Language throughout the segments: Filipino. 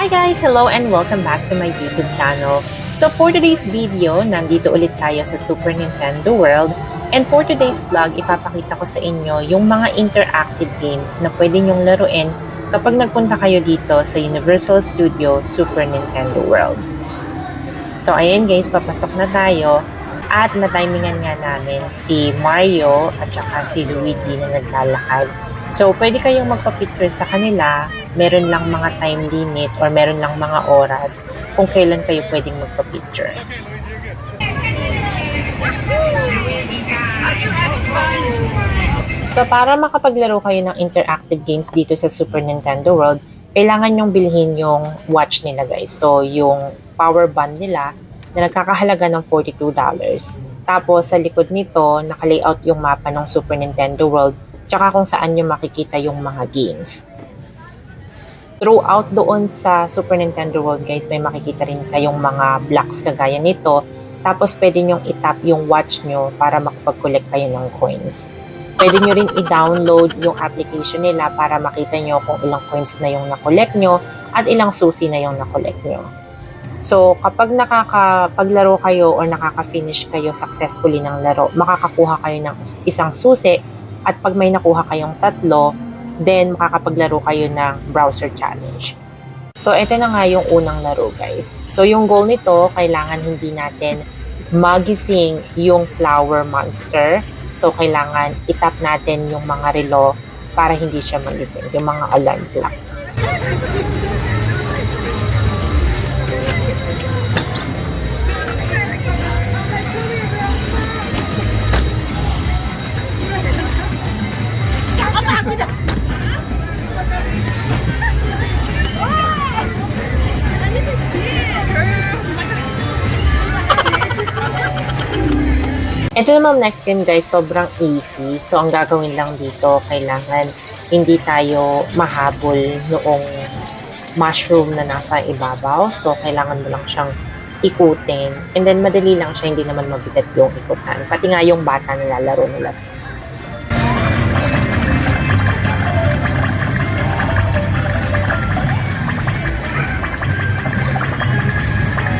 Hi guys! Hello and welcome back to my YouTube channel. So for today's video, nandito ulit tayo sa Super Nintendo World. And for today's vlog, ipapakita ko sa inyo yung mga interactive games na pwede nyong laruin kapag nagpunta kayo dito sa Universal Studio Super Nintendo World. So ayan guys, papasok na tayo. At na-timingan nga namin si Mario at saka si Luigi na naglalakad. So, pwede kayong magpa-picture sa kanila. Meron lang mga time limit or meron lang mga oras kung kailan kayo pwedeng magpa-picture. So, para makapaglaro kayo ng interactive games dito sa Super Nintendo World, kailangan nyong bilhin yung watch nila guys. So, yung power band nila na nagkakahalaga ng $42. Tapos, sa likod nito, naka-layout yung mapa ng Super Nintendo World tsaka kung saan nyo makikita yung mga games. Throughout doon sa Super Nintendo World guys, may makikita rin kayong mga blocks kagaya nito. Tapos pwede nyong itap yung watch nyo para makapag-collect kayo ng coins. Pwede nyo rin i-download yung application nila para makita nyo kung ilang coins na yung na-collect nyo at ilang susi na yung na-collect nyo. So, kapag nakakapaglaro kayo or nakaka-finish kayo successfully ng laro, makakakuha kayo ng isang susi. At pag may nakuha kayong tatlo, then makakapaglaro kayo ng browser challenge. So, ito na nga yung unang laro, guys. So, yung goal nito, kailangan hindi natin magising yung flower monster. So, kailangan itap natin yung mga relo para hindi siya magising, yung mga alarm clock. Ito naman next game guys, sobrang easy. So, ang gagawin lang dito, kailangan hindi tayo mahabol noong mushroom na nasa ibabaw. So, kailangan mo lang siyang ikutin. And then, madali lang siya, hindi naman mabigat yung ikutan. Pati nga yung bata na lalaro nila.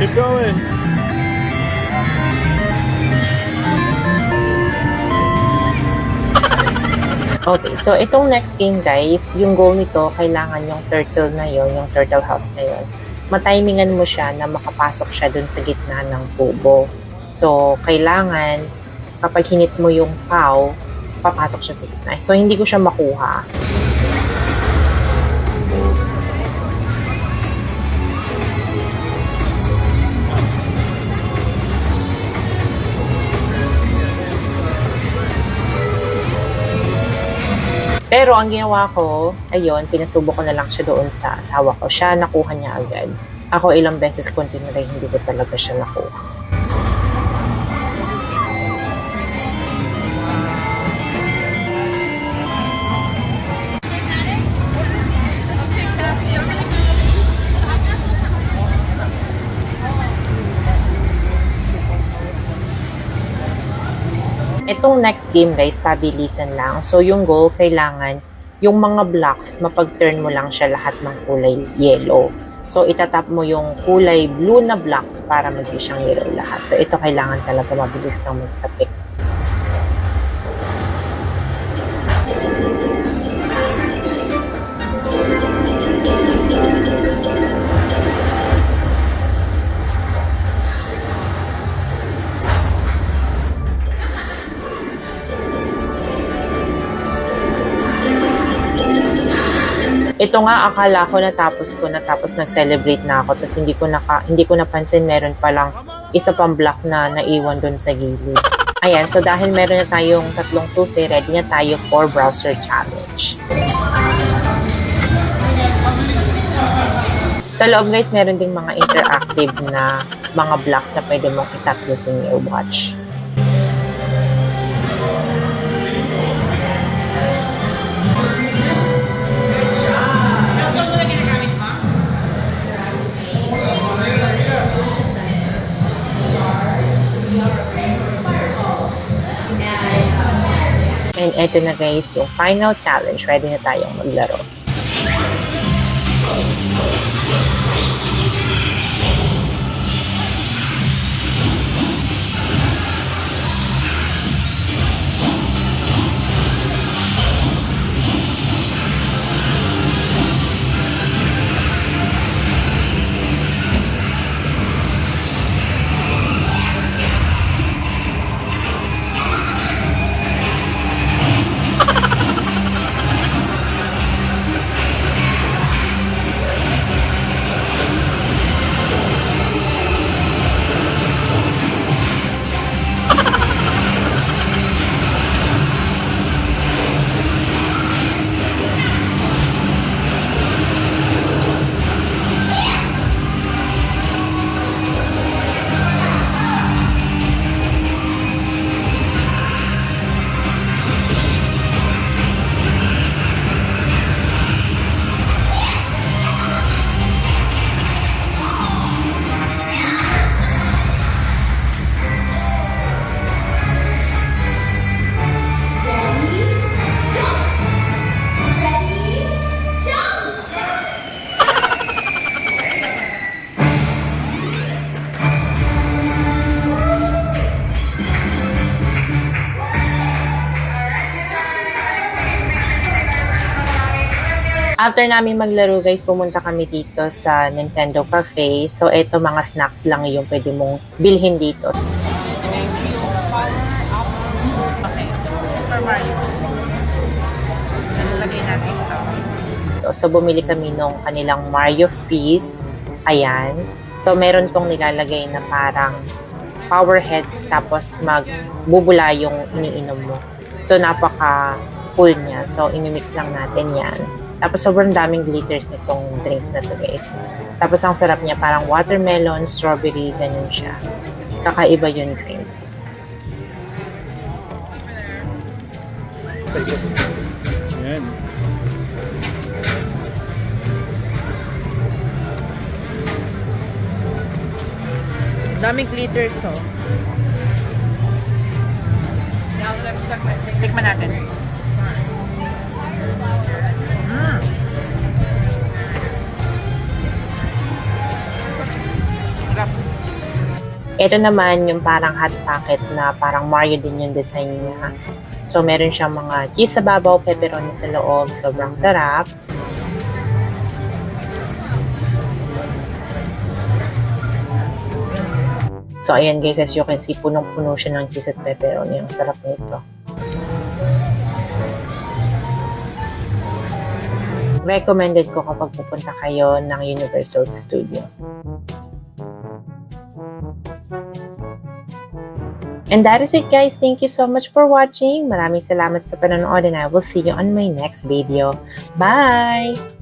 Keep going. Okay, so itong next game guys, yung goal nito, kailangan yung turtle na yon, yung turtle house na yon, matimingan mo siya na makapasok siya dun sa gitna ng kubo. So, kailangan, kapag hinit mo yung paw, papasok siya sa gitna. So, hindi ko siya makuha. Pero ang ginawa ko, ayun, pinasubo ko na lang siya doon sa asawa ko. Siya, nakuha niya agad. Ako ilang beses ko tinry, hindi ko talaga siya nakuha. Itong next game guys, pabilisan lang. So yung goal, kailangan yung mga blocks, mapag-turn mo lang siya lahat ng kulay yellow. So itatap mo yung kulay blue na blocks para maging siyang yellow lahat. So ito kailangan talaga mabilis kang magtapik. Ito nga, akala ko natapos ko na, tapos nag-celebrate na ako, tapos hindi ko napansin meron palang isa pang block na naiwan doon sa gilid. Ayan, so dahil meron na tayong tatlong susi, ready na tayo for browser challenge. Sa loob guys, meron ding mga interactive na mga blocks na pwede mong itap using your watch. And eto na guys, yung final challenge. Ready na tayong maglaro. After namin maglaro guys, pumunta kami dito sa Nintendo Cafe. So, eto mga snacks lang yung pwede mong bilhin dito. Okay. Super Mario. Nalalagay natin ito. So, bumili kami nung kanilang Mario Freeze. Ayan. So, meron tong nilalagay na parang power head tapos magbubula yung iniinom mo. So, napaka-cool niya. So, imimix lang natin yan. Tapos, sobrang daming glitters nitong drinks na to guys. Tapos, ang sarap niya parang watermelon, strawberry, ganun siya. Kakaiba yung drink. Yan. Daming glitters, oh. Tikman natin. Sarap. Ito naman yung parang hot pocket na parang Mario din yung design niya. So, meron siyang mga cheese sa babaw, pepperoni sa loob. Sobrang sarap. So, ayan guys, as you can see, punong-puno siya ng cheese at pepperoni. Ang sarap nito. Recommended ko kapag pupunta kayo ng Universal Studio. And that is it guys. Thank you so much for watching. Maraming salamat sa panonood and I will see you on my next video. Bye!